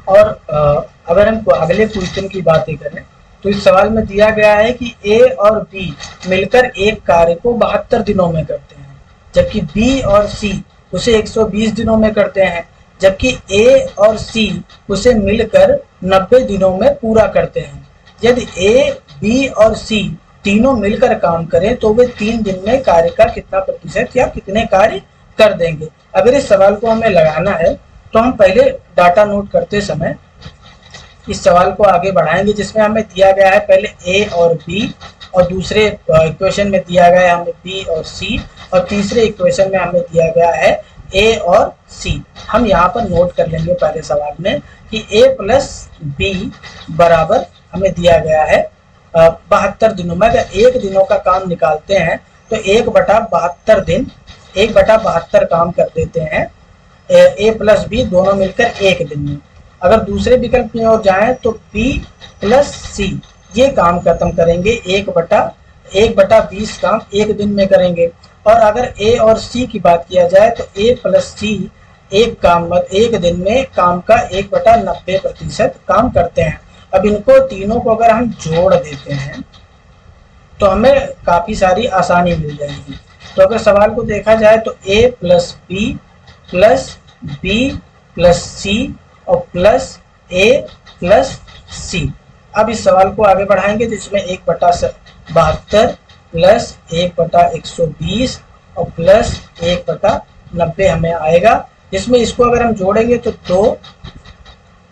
और अगर हम अगले क्वेश्चन की बातें करें तो इस सवाल में दिया गया है कि ए और बी मिलकर एक कार्य को 72 दिनों में करते हैं, जबकि बी और सी उसे 120 दिनों में करते हैं, जबकि ए और सी उसे मिलकर 90 दिनों में पूरा करते हैं। यदि ए, बी और सी तीनों मिलकर काम करें तो वे 3 दिन में कार्य का कितना प्रतिशत या कितने कार्य कर देंगे। अगर इस सवाल को हमें लगाना है तो हम पहले डाटा नोट करते समय इस सवाल को आगे बढ़ाएंगे, जिसमें हमें दिया गया है पहले ए और बी, और दूसरे इक्वेशन में दिया गया है हमें बी और सी, और तीसरे इक्वेशन में हमें दिया गया है ए और सी। हम यहाँ पर नोट कर लेंगे पहले सवाल में कि ए प्लस बी बराबर हमें दिया गया है 72 दिनों में। अगर 1 दिनों का काम निकालते हैं तो 1/72 दिन, 1/72 काम कर देते हैं ए प्लस बी दोनों मिलकर 1 दिन में। अगर दूसरे विकल्प में और जाएं तो बी प्लस सी ये काम खत्म करेंगे, 1/20 काम 1 दिन में करेंगे। और अगर ए और सी की बात किया जाए तो ए प्लस सी एक दिन में काम का 1/90% काम करते हैं। अब इनको तीनों को अगर हम जोड़ देते हैं तो हमें काफ़ी सारी आसानी मिल जाएगी। तो अगर सवाल को देखा जाए तो ए प्लस बी प्लस सी और प्लस ए प्लस सी। अब इस सवाल को आगे बढ़ाएंगे जिसमें 1/72 प्लस 1/120 और प्लस 1/90 हमें आएगा, जिसमें इसको अगर हम जोड़ेंगे तो 2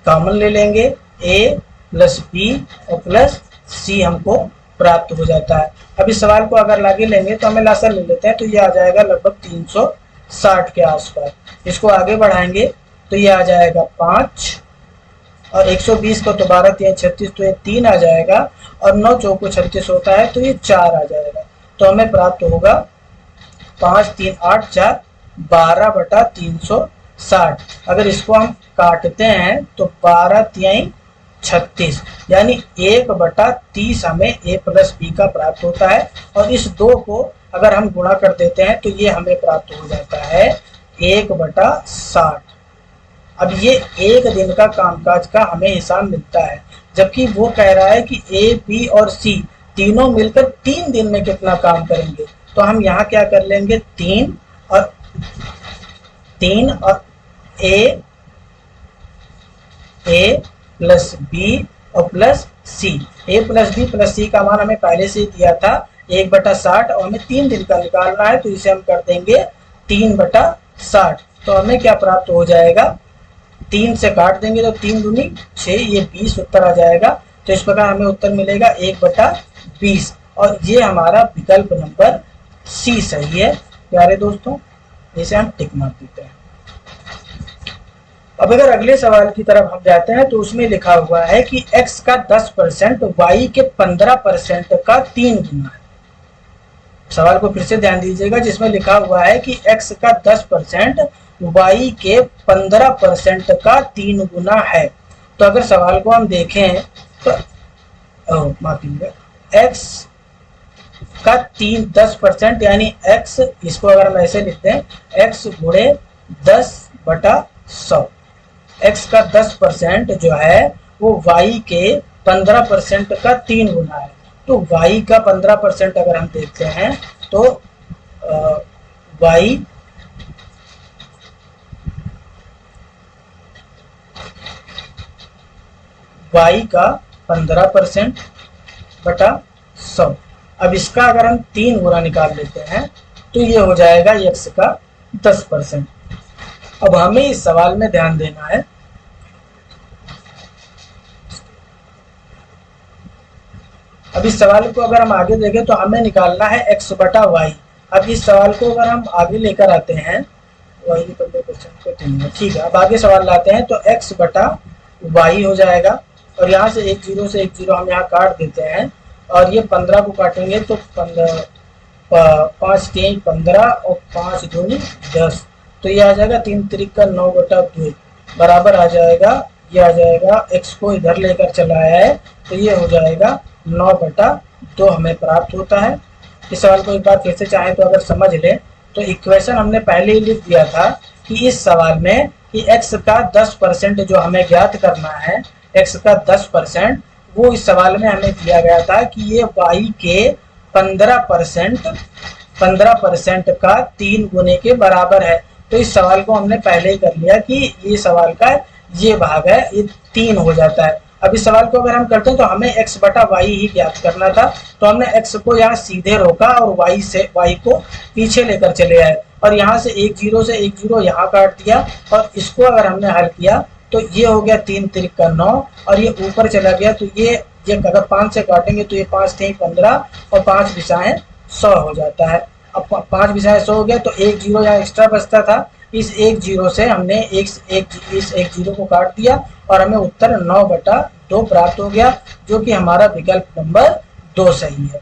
कॉमन ले लेंगे, ए प्लस बी और प्लस सी हमको प्राप्त हो जाता है। अब इस सवाल को अगर आगे लेंगे तो हमें लासा ले लेते हैं तो ये आ जाएगा लगभग 360 के आसपास। इसको आगे बढ़ाएंगे तो ये आ जाएगा 5 और 120 को तो 12 3 36 तो ये 3 आ जाएगा, और 9 चौको 36 होता है तो ये 4 आ जाएगा। तो हमें प्राप्त होगा 5 3 8 4 12/360। अगर इसको हम काटते हैं तो 12 3 36 यानी 1/30 हमें ए प्लस बी का प्राप्त होता है, और इस 2 को अगर हम गुणा कर देते हैं तो ये हमें प्राप्त हो जाता है 1/60। अब ये 1 दिन का कामकाज का हमें हिसाब मिलता है, जबकि वो कह रहा है कि ए बी और सी तीनों मिलकर 3 दिन में कितना काम करेंगे। तो हम यहाँ क्या कर लेंगे 3 और ए प्लस बी और प्लस सी। ए प्लस बी प्लस सी का मान हमें पहले से ही दिया था 1/60 और हमें 3 दिन का निकालना है, तो इसे हम कर देंगे 3/60। तो हमें क्या प्राप्त हो जाएगा, 3 से काट देंगे तो 3 दूनी 6, ये 20 उत्तर आ जाएगा। तो इस प्रकार हमें उत्तर मिलेगा 1/20, और ये हमारा विकल्प नंबर सी सही है प्यारे दोस्तों। इसे हम टिक मार देते हैं। अब अगर अगले सवाल की तरफ हम जाते हैं तो उसमें लिखा हुआ है कि x का 10% y के 15% का 3 गुना है। सवाल को फिर से ध्यान दीजिएगा, जिसमें लिखा हुआ है कि x का 10% y के 15% का 3 गुना है। तो अगर सवाल को हम देखें तो x का 10% यानी x, इसको अगर हम ऐसे लिखते हैं x गुणे 10/100। x का 10% जो है वो y के 15% का 3 गुना है। तो y का 15% अगर हम देखते हैं तो y का 15/100। अब इसका अगर हम 3 गुना निकाल लेते हैं तो ये हो जाएगा x का 10%। अब हमें इस सवाल में ध्यान देना है, अब इस सवाल को अगर हम आगे देखें तो हमें निकालना है x/y। अब इस सवाल को अगर हम आगे लेकर आते हैं, ठीक है, अब आगे सवाल लाते हैं तो x/y हो जाएगा, और यहाँ से 1 0 से 1 0 हम यहाँ काट देते हैं, और ये 15 को काटेंगे तो 5 3 15 और 5 दूनी 10, तो ये आ जाएगा 3 3 का 9/2 बराबर आ जाएगा, ये आ जाएगा x को इधर लेकर चला आया है तो ये हो जाएगा 9/2 हमें प्राप्त होता है। इस सवाल को एक बार फिर से चाहें तो अगर समझ लें तो इक्वेशन हमने पहले ही लिख दिया था कि इस सवाल में कि x का 10% जो हमें ज्ञात करना है, x का 10%, वो इस सवाल में हमें दिया गया था कि ये y के 15% का 3 गुने के बराबर है। तो इस सवाल को हमने पहले ही कर लिया कि ये सवाल का ये भाग है, ये 3 हो जाता है। अब इस सवाल को अगर हम करते हैं तो हमें x बटा y ही ज्ञात करना था, तो हमने x को यहाँ सीधे रोका और y को पीछे लेकर चले आए और यहाँ से एक जीरो से एक जीरो यहाँ काट दिया और इसको अगर हमने हल किया तो ये हो गया 3 तिरिक का 9 और ये ऊपर चला गया, तो ये अगर 5 से काटेंगे तो ये 5 थे 15 और 5 बिसाएं 100 हो जाता है। अब 5 बिसाएं 100 हो गया तो एक जीरो यहाँ एक्स्ट्रा बचता था, इस एक जीरो से हमने इस एक जीरो को काट दिया और हमें उत्तर 9/2 प्राप्त हो गया, जो कि हमारा विकल्प नंबर 2 सही है।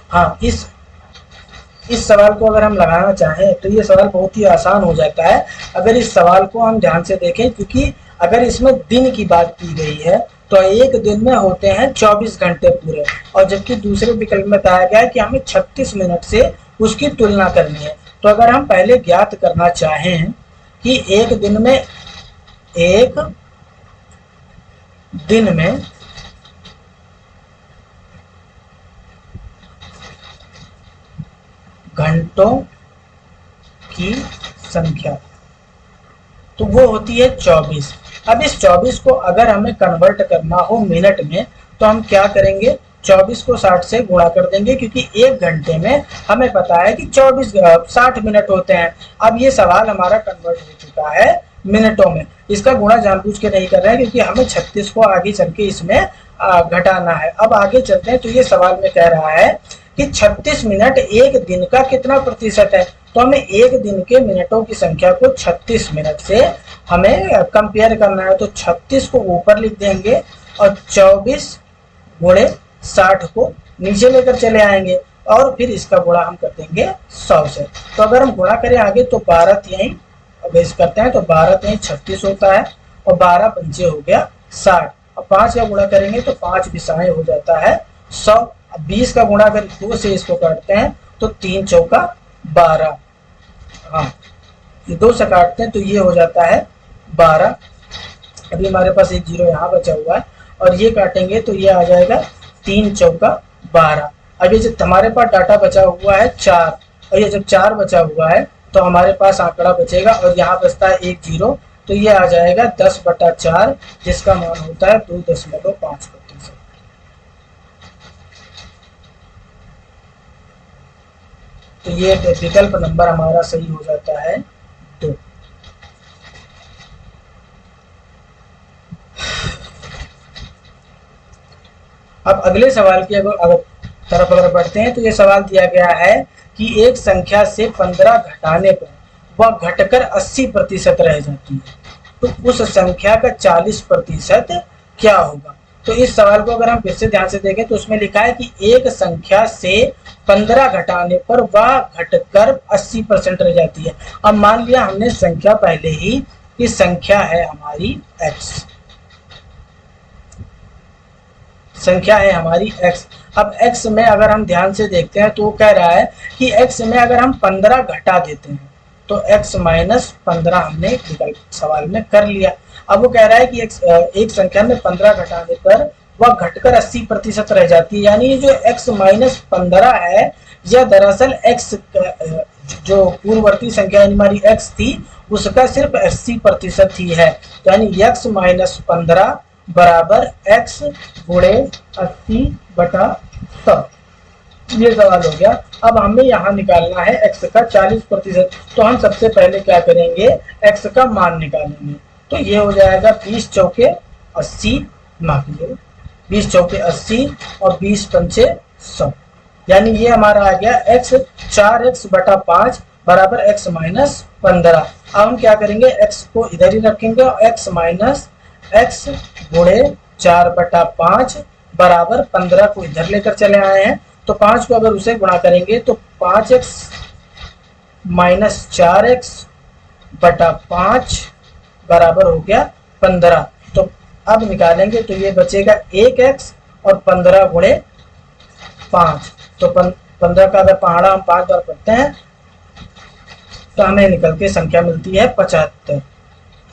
हाँ, इस सवाल को अगर हम लगाना चाहें तो ये सवाल बहुत ही आसान हो जाता है अगर इस सवाल को हम ध्यान से देखें, क्योंकि अगर इसमें दिन की बात की गई है तो एक दिन में होते हैं 24 घंटे पूरे, और जबकि दूसरे विकल्प में कहा गया है कि हमें 36 मिनट से उसकी तुलना करनी है। तो अगर हम पहले ज्ञात करना चाहें कि एक दिन में घंटों की संख्या, तो वो होती है 24। अब इस 24 को अगर हमें कन्वर्ट करना हो मिनट में तो हम क्या करेंगे, 24 को 60 से गुणा कर देंगे, क्योंकि एक घंटे में हमें पता है कि 60 मिनट होते हैं। अब ये सवाल हमारा कन्वर्ट हो चुका है मिनटों में, इसका गुणा जानबूझ के नहीं कर रहे हैं क्योंकि हमें 36 को आगे चल के इसमें घटाना है। अब आगे चलते हैं तो ये सवाल में कह रहा है कि 36 मिनट एक दिन का कितना प्रतिशत है, तो हमें एक दिन के मिनटों की संख्या को 36 मिनट से हमें कंपेयर करना है। तो 36 को ऊपर लिख देंगे और 24 गुणे 60 को नीचे लेकर चले आएंगे और फिर इसका गुणा हम कर देंगे 100 से। तो अगर हम गुणा करें आगे तो 12 यहीं बेस करते हैं तो 12 यहीं 36 होता है और 12 पंचे हो गया 60 और 5 का गुणा करेंगे तो 5 बिसाएं हो जाता है 100। अब 20 का गुणा अगर 2 से इसको काटते हैं तो 3 चौका 12, हाँ ये 2 से काटते हैं तो ये हो जाता है 12। अभी हमारे पास एक जीरो यहाँ बचा हुआ है और ये काटेंगे तो ये आ जाएगा 3 चौका 12। अब ये जब हमारे पास डाटा बचा हुआ है 4 और ये जब 4 बचा हुआ है तो हमारे पास आंकड़ा बचेगा और यहाँ बचता है एक जीरो, तो ये आ जाएगा 10/4 जिसका मान होता है 2.5%। तो ये विकल्प नंबर हमारा सही हो जाता है 2। अब अगले सवाल की तरफ अगर बढ़ते हैं तो ये सवाल दिया गया है कि एक संख्या से 15 घटाने पर वह घटकर 80% रह जाती है, तो उस संख्या का 40% क्या होगा। तो इस सवाल को अगर हम फिर से ध्यान से देखें तो उसमें लिखा है कि एक संख्या से 15 घटाने पर वह घटकर 80% रह जाती है। अब मान लिया हमने संख्या पहले ही, कि संख्या है हमारी x, संख्या है हमारी x। अब x में अगर हम ध्यान से देखते हैं तो वो कह रहा है कि x में अगर हम 15 घटा देते हैं तो x माइनस 15 हमने विकल्प सवाल में कर लिया। अब वो कह रहा है कि एक संख्या में 15 घटाने पर वह घटकर 80% रह जाती है, यानी ये जो x माइनस 15 है यह दरअसल x जो पूर्ववर्ती संख्या हमारी x थी उसका सिर्फ 80% ही है, तो यानी x माइनस 15 बराबर x गुणे 80/100। ये सवाल हो गया। अब हमें यहाँ निकालना है x का 40%, तो हम सबसे पहले क्या करेंगे, x का मान निकालेंगे। तो ये हो जाएगा 20 चौके 80, माफ कीजिए 20 चौके 80 और 20 पंचे 100, यानी ये हमारा आ गया x 4x/5 बराबर x माइनस 15। अब हम क्या करेंगे, x को इधर ही रखेंगे और x माइनस x गुणे 4/5 बराबर 15 को इधर लेकर चले आए हैं, तो 5 को अगर उसे गुणा करेंगे तो 5x माइनस 4x/5 बराबर हो गया 15। तो अब निकालेंगे तो ये बचेगा 1x और 15 गुणे 5, तो 15 का अगर पहाड़ा हम 5 बार करते हैं तो हमें निकल के संख्या मिलती है 75,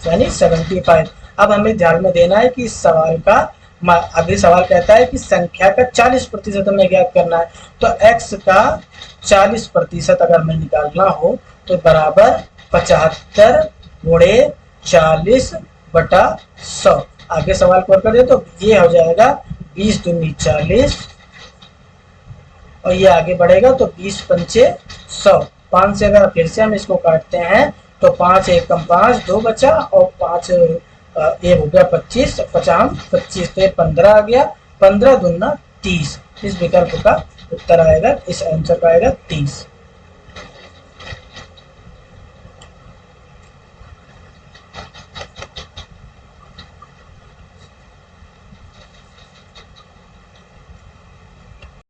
यानी 75। अब हमें ध्यान में देना है कि इस सवाल का अगले सवाल कहता है कि संख्या का 40% हमें ज्ञात करना है। तो x का 40% अगर हमें निकालना हो तो बराबर 75 गुणे 40/100। आगे सवाल को कर दे तो ये हो जाएगा 20 दूनी 40 और ये आगे बढ़ेगा तो 20 पंचे 100। 5 से अगर फिर से हम इसको काटते हैं तो 5 एक कम 5 2 बचा और 5 एक हो गया 25, 25 तो 15 आ गया, 15 दूना 30। इस विकल्प का उत्तर आएगा, इस आंसर का आएगा 30।